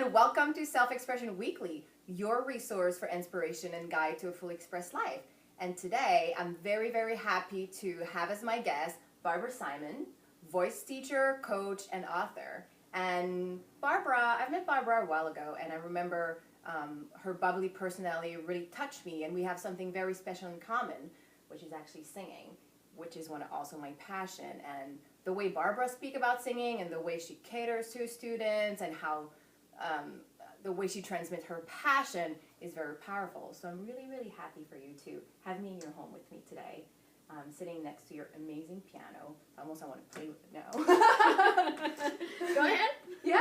and welcome to Self-Expression Weekly, your resource for inspiration and guide to a fully expressed life. And today, I'm very, very happy to have as my guest Barbara Simon, voice teacher, coach, and author. And Barbara, I've met Barbara a while ago, and I remember her bubbly personality really touched me, and we have something very special in common, which is actually singing, which is also my passion. And the way Barbara speaks about singing and the way she caters to students and how the way she transmits her passion is very powerful. So I'm really, really happy for you to have me in your home with me today, sitting next to your amazing piano. I want to play with it now. Go ahead. Yeah.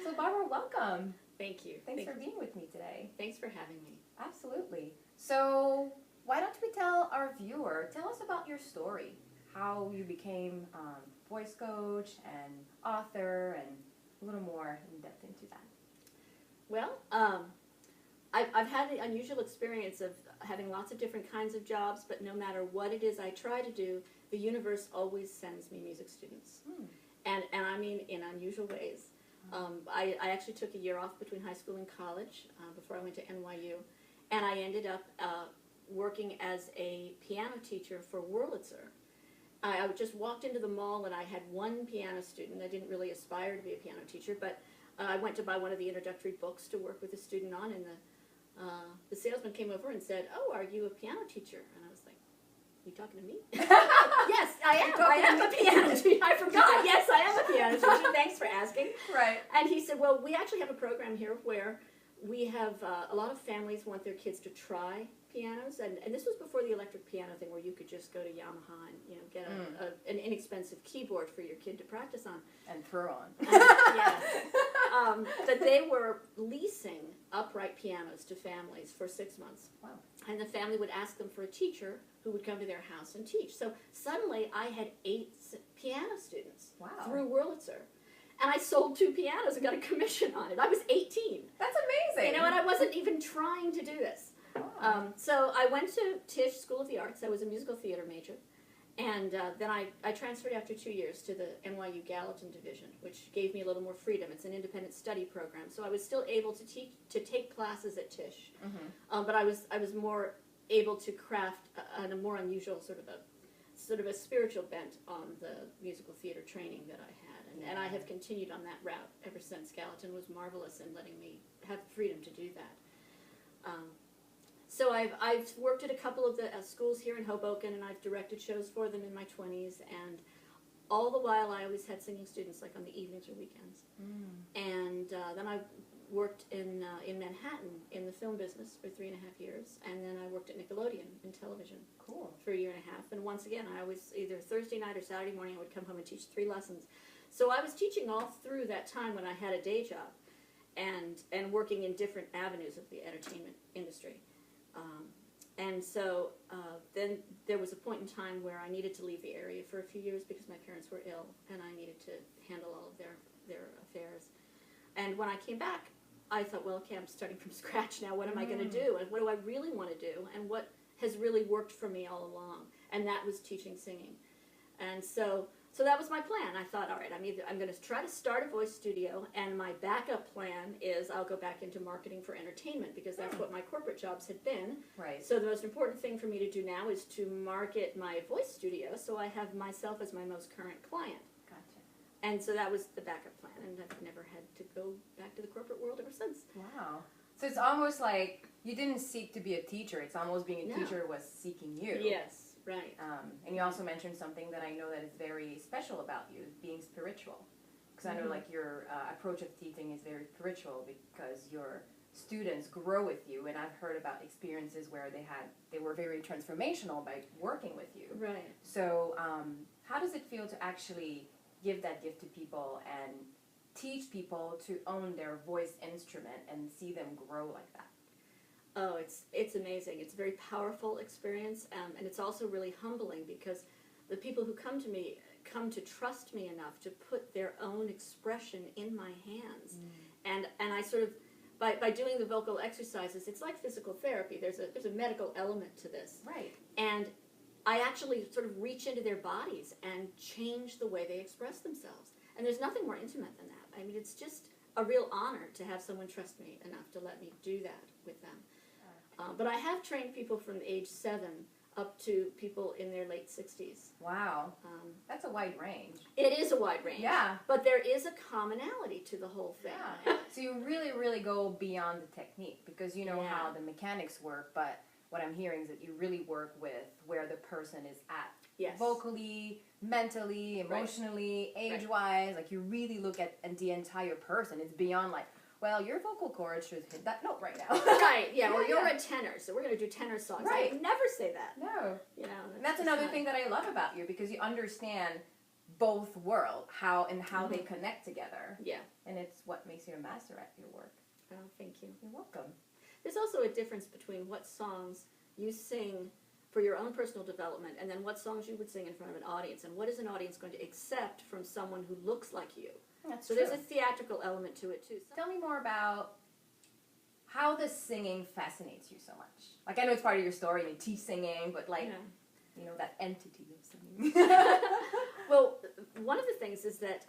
So Barbara, welcome. Thank you. Thanks for being with me today. Thanks for having me. Absolutely. So why don't we tell our viewer, tell us about your story, how you became voice coach and author, and a little more in depth into that. Well, I've had the unusual experience of having lots of different kinds of jobs, but no matter what it is I try to do, the universe always sends me music students. And I mean in unusual ways. I actually took a year off between high school and college before I went to NYU, and I ended up working as a piano teacher for Wurlitzer. I just walked into the mall and I had one piano student. I didn't really aspire to be a piano teacher, but I went to buy one of the introductory books to work with a student on, and the salesman came over and said, "Oh, are you a piano teacher?" And I was like, "You talking to me?" Yes, I am. I am a piano teacher. I forgot. Yes, I am a piano teacher. Thanks for asking. Right. And he said, "Well, we actually have a program here where we have a lot of families want their kids to try pianos, and this was before the electric piano thing where you could just go to Yamaha and get an inexpensive keyboard for your kid to practice on And throw on. Yes. But they were leasing upright pianos to families for 6 months. Wow. And the family would ask them for a teacher who would come to their house and teach. So suddenly I had 8 piano students through Wurlitzer. And I sold 2 pianos and got a commission on it. I was 18. That's amazing. And I wasn't even trying to do this. Wow. So I went to Tisch School of the Arts. I was a musical theater major. And then I transferred after 2 years to the NYU Gallatin Division, which gave me a little more freedom. It's an independent study program. So I was still able to take classes at Tisch. But I was more able to craft a more unusual sort of a spiritual bent on the musical theater training that I had. And I have continued on that route ever since. Gallatin was marvelous in letting me have freedom to do that. So I've worked at a couple of the schools here in Hoboken, and I've directed shows for them in my 20s, and all the while I always had singing students like on the evenings or weekends. And then I worked in Manhattan in the film business for 3.5 years, and then I worked at Nickelodeon in television for 1.5 years. And once again, I always, either Thursday night or Saturday morning, I would come home and teach 3 lessons. So I was teaching all through that time when I had a day job and working in different avenues of the entertainment industry. And so then there was a point in time where I needed to leave the area for a few years because my parents were ill, and I needed to handle all of their affairs. And when I came back, I thought, well, okay, I'm starting from scratch now. What am I going to do? And what do I really want to do? And what has really worked for me all along? And that was teaching singing. And so that was my plan. I thought, all right, I'm going to try to start a voice studio, and my backup plan is I'll go back into marketing for entertainment because that's what my corporate jobs had been. Right. So the most important thing for me to do now is to market my voice studio so I have myself as my most current client. Gotcha. And so that was the backup plan, and I've never had to go back to the corporate world ever since. Wow. So it's almost like you didn't seek to be a teacher. It's almost being a teacher was seeking you. Yes. Right. And you also mentioned something that I know that is very special about you, being spiritual. Because I know like your approach of teaching is very spiritual because your students grow with you, and I've heard about experiences where they were very transformational by working with you. Right. So how does it feel to actually give that gift to people and teach people to own their voice instrument and see them grow like that? Oh, it's amazing. It's a very powerful experience, and it's also really humbling because the people who come to me come to trust me enough to put their own expression in my hands. And I sort of, by doing the vocal exercises, it's like physical therapy. There's a medical element to this. Right. And I actually sort of reach into their bodies and change the way they express themselves. And there's nothing more intimate than that. I mean, it's just a real honor to have someone trust me enough to let me do that with them. But I have trained people from age 7 up to people in their late 60s. Wow. That's a wide range. It is a wide range. Yeah. But there is a commonality to the whole thing. Yeah. So you really, really go beyond the technique because you know Yeah. how the mechanics work, but what I'm hearing is that you really work with where the person is at. Yes. Vocally, mentally, emotionally, age-wise. Like you really look at the entire person. It's beyond like, well, your vocal cords should hit that note right now. Right, yeah, Yeah, or you're yeah. a tenor, so we're going to do tenor songs. Right. I would never say that. No. You know, And that's just another not- thing that I love about you because you understand both worlds, how they connect together. Yeah. And it's what makes you a master at your work. Oh, thank you. You're welcome. There's also a difference between what songs you sing for your own personal development and then what songs you would sing in front of an audience, and what is an audience going to accept from someone who looks like you. That's So true. there's a theatrical element to it, too. Tell me more about how the singing fascinates you so much. Like, I know it's part of your story, and you teach singing, but like, you know, that entity of singing. Well, one of the things is that,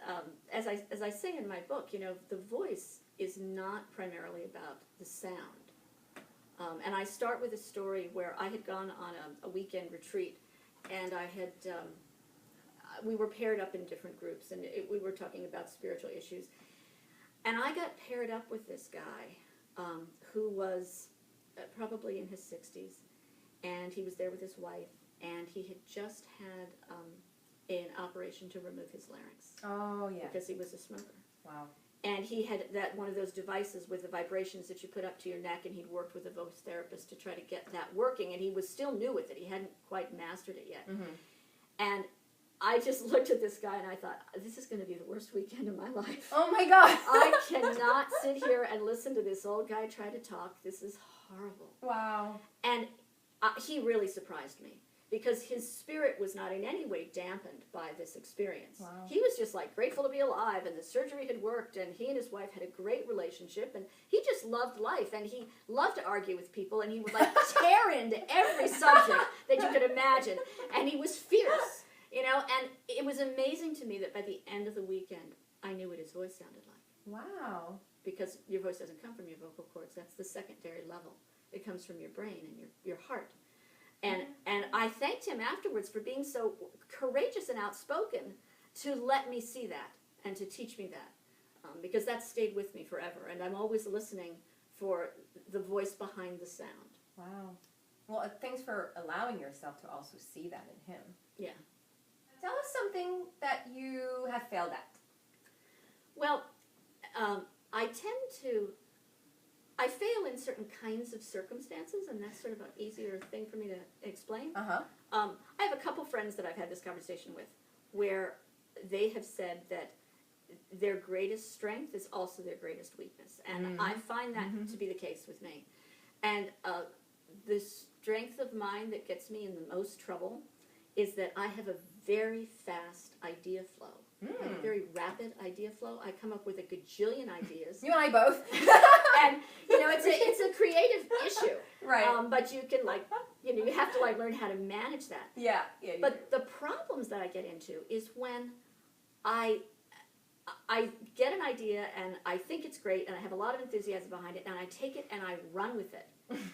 as I say in my book, you know, the voice is not primarily about the sound. And I start with a story where I had gone on a weekend retreat, and I had, we were paired up in different groups, and we were talking about spiritual issues. And I got paired up with this guy who was probably in his 60s, and he was there with his wife, and he had just had an operation to remove his larynx Oh, yeah. because he was a smoker. Wow. And he had that one of those devices with the vibrations that you put up to your neck, and he'd worked with a voice therapist to try to get that working, and he was still new with it. He hadn't quite mastered it yet. Mm-hmm. And I just looked at this guy, and I thought, this is going to be the worst weekend of my life. Oh, my God. I cannot sit here and listen to this old guy try to talk. This is horrible. Wow. And he really surprised me because his spirit was not in any way dampened by this experience. Wow. He was just like grateful to be alive, and the surgery had worked, and he and his wife had a great relationship, and he just loved life, and he loved to argue with people, and he would like tear into every subject that you could imagine, and he was fierce, you know, and it was amazing to me that by the end of the weekend, I knew what his voice sounded like. Wow. Because your voice doesn't come from your vocal cords. That's the secondary level. It comes from your brain and your heart. And I thanked him afterwards for being so courageous and outspoken to let me see that and to teach me that. Because that stayed with me forever. And I'm always listening for the voice behind the sound. Wow. Well, thanks for allowing yourself to also see that in him. Yeah. Tell us something that you have failed at. Well, I fail in certain kinds of circumstances, and that's sort of an easier thing for me to explain. Uh-huh. I have a couple friends that I've had this conversation with where they have said that their greatest strength is also their greatest weakness. And I find that to be the case with me. And the strength of mine that gets me in the most trouble is that I have a very fast idea flow. Like a very rapid idea flow. I come up with a gajillion ideas. You and I both. And, you know, it's a creative issue. Right. But you can, like, you know, you have to, like, learn how to manage that. Yeah. Yeah. But the problems that I get into is when I get an idea and I think it's great and I have a lot of enthusiasm behind it and I take it and I run with it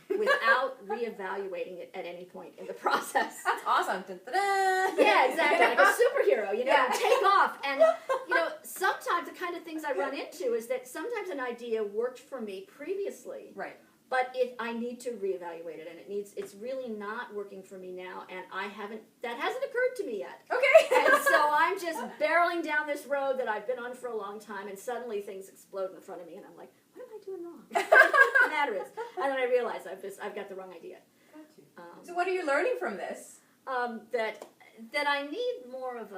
without reevaluating it at any point in the process. That's awesome. Dun-dun-dun. Yeah, exactly. Like a superhero, you know, Yeah. take off. And, you know, sometimes the kind of things I run into is that sometimes an idea worked for me previously. Right. But I need to reevaluate it, and it's really not working for me now, and that hasn't occurred to me yet. Okay. And so I'm just barreling down this road that I've been on for a long time, and suddenly things explode in front of me, and I'm like, what am I doing wrong? What the matter is? And then I realize I've got the wrong idea. Got you. So what are you learning from this? That I need more of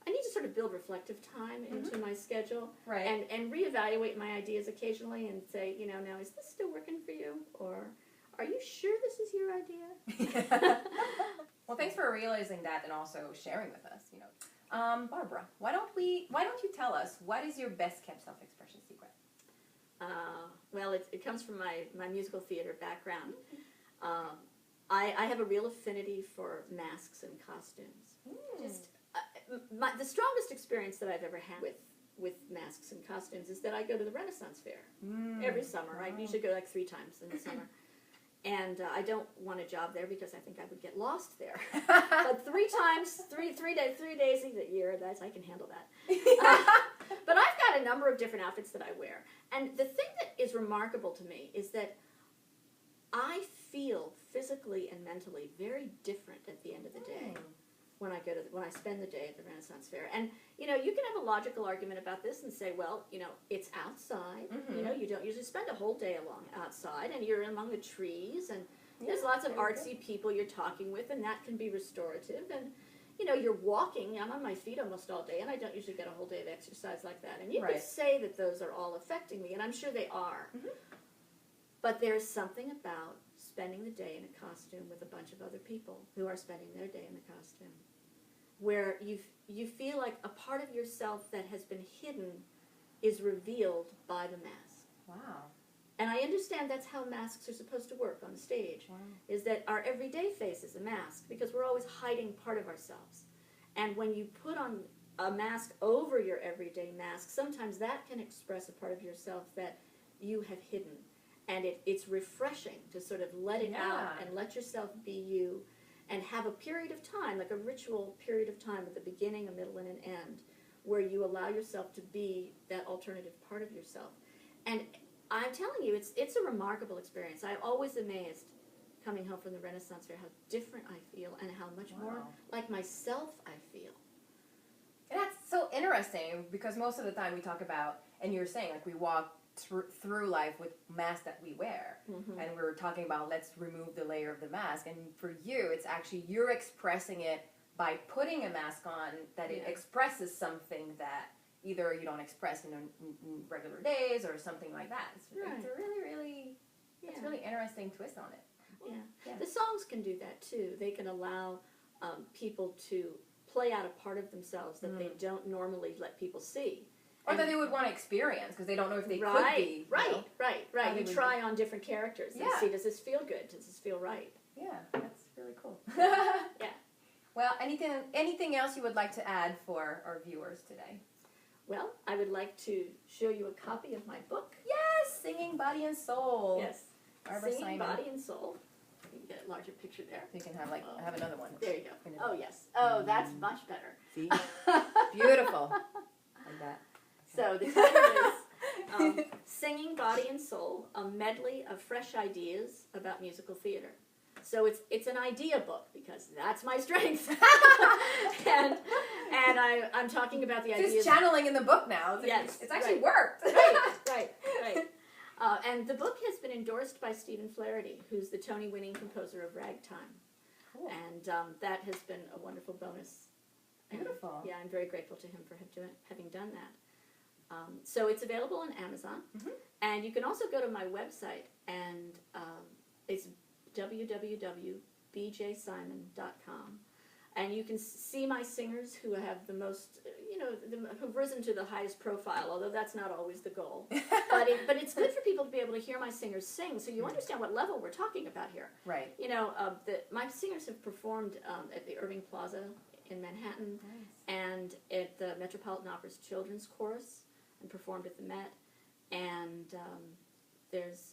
I need to sort of build reflective time into my schedule, Right. and reevaluate my ideas occasionally and say, you know, now is this still working for you, or are you sure this is your idea? Well, thanks for realizing that and also sharing with us. You know, Barbara, why don't you tell us what is your best kept self-expression secret? Well, it comes from my musical theater background. I have a real affinity for masks and costumes. Just the strongest experience that I've ever had with with masks and costumes is that I go to the Renaissance Fair every summer. I Wow. usually go like 3 times in the summer. And I don't want a job there because I think I would get lost there. But 3 times, 3 days a year, I can handle that. But I've got a number of different outfits that I wear. And the thing that is remarkable to me is that I feel physically and mentally very different at the end of the day when I spend the day at the Renaissance Fair. And you can have a logical argument about this and say, well, it's outside. Mhm. You don't usually spend a whole day along outside, and you're among the trees, and there's Yeah, lots of very artsy people you're talking with, and that can be restorative. And you're walking. I'm on my feet almost all day, and I don't usually get a whole day of exercise like that. And you could Right. say that those are all affecting me, and I'm sure they are. Mhm. But there's something about spending the day in a costume with a bunch of other people who are spending their day in the costume, where you feel like a part of yourself that has been hidden is revealed by the mask. Wow. And I understand that's how masks are supposed to work on the stage, Wow. is that our everyday face is a mask because we're always hiding part of ourselves. And when you put on a mask over your everyday mask, sometimes that can express a part of yourself that you have hidden. And it's refreshing to sort of let it out Yeah. and let yourself be you and have a period of time, like a ritual period of time with a beginning, a middle, and an end, where you allow yourself to be that alternative part of yourself. And I'm telling you, it's a remarkable experience. I'm always amazed coming home from the Renaissance Fair how different I feel and how much more Wow. like myself I feel. And that's so interesting because most of the time we talk about, and you're saying, like, we walk through life with masks that we wear. Mhm. And we're talking about let's remove the layer of the mask. And for you, it's actually you're expressing it by putting a mask on that it Yeah. expresses something that either you don't express in regular days or something like that. It's a Right. really, it's a really interesting twist on it. Yeah. Yeah. The songs can do that too. They can allow people to play out a part of themselves that they don't normally let people see. Or And- that they would want to experience because they don't know if they right, could be. you right, know? right, How right. they You would try on different characters and Yeah. see, does this feel good? Does this feel right? Yeah, that's really cool. Yeah. Well, anything else you would like to add for our viewers today? Well, I would like to show you a copy of my book. Yes, Singing Body and Soul. Yes. Barbara Singing Simon. Body and Soul. You can get a larger picture there. You can have I have another one. There you go. Gonna- Oh, yes. Oh, that's much better. See, beautiful. Like that. So the title is Singing Body and Soul, a medley of fresh ideas about musical theater. So it's an idea book because that's my strength. and I'm talking about the ideas. Just channeling in the book now. Yes, it's actually right. worked. right. And the book has been endorsed by Stephen Flaherty, who's the Tony-winning composer of Ragtime. Cool. And that has been a wonderful bonus. And, Beautiful. yeah, I'm very grateful to him for having done that. So it's available on Amazon. Mhm. And you can also go to my website, and it's www.bjsimon.com. And you can see my singers who have the most, who've risen to the highest profile, although that's not always the goal. But it's good for people to be able to hear my singers sing, so you understand what level we're talking about here. Right. My singers have performed at the Irving Plaza in Manhattan Nice. and at the Metropolitan Opera's Children's Chorus, and performed at the Met. And there's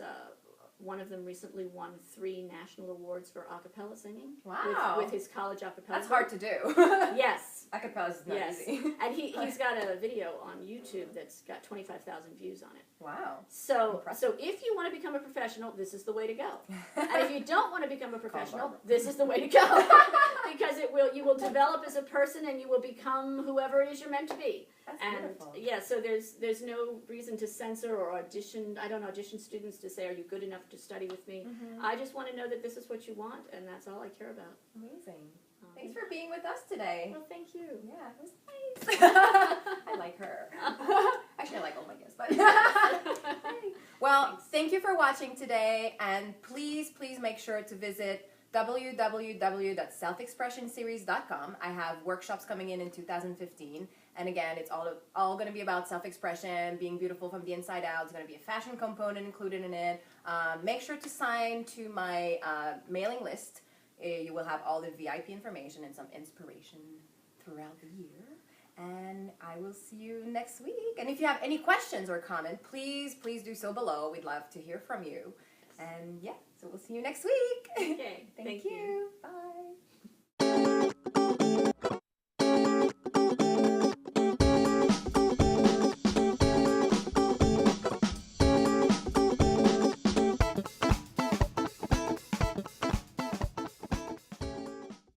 one of them recently won 3 national awards for a cappella singing. Wow. With his college a cappella. That's hard to do. Yes. Acapella is not Yes. easy. And he's got a video on YouTube that's got 25,000 views on it. Wow. So Impressive. if you want to become a professional, this is the way to go. And if you don't want to become a professional, Barbara. this is the way to go. Because you will develop as a person and you will become whoever it is you're meant to be. That's And beautiful. yeah, so there's no reason to censor or audition. I don't audition students to say, are you good enough to study with me? Mhm. I just want to know that this is what you want, and that's all I care about. Amazing. Thanks for being with us today. Well, thank you. Yeah, it was nice. I like her. Actually, I like all my guests, but. Well, Thanks. thank you for watching today, and please make sure to visit www.selfexpressionseries.com. I have workshops coming in 2015, and again, it's all going to be about self-expression, being beautiful from the inside out. There's going to be a fashion component included in it. Make sure to sign to my mailing list. You will have all the VIP information and some inspiration throughout the year. And I will see you next week. And if you have any questions or comment, please do so below. We'd love to hear from you. And yeah, so we'll see you next week. Okay, Thank you. Bye.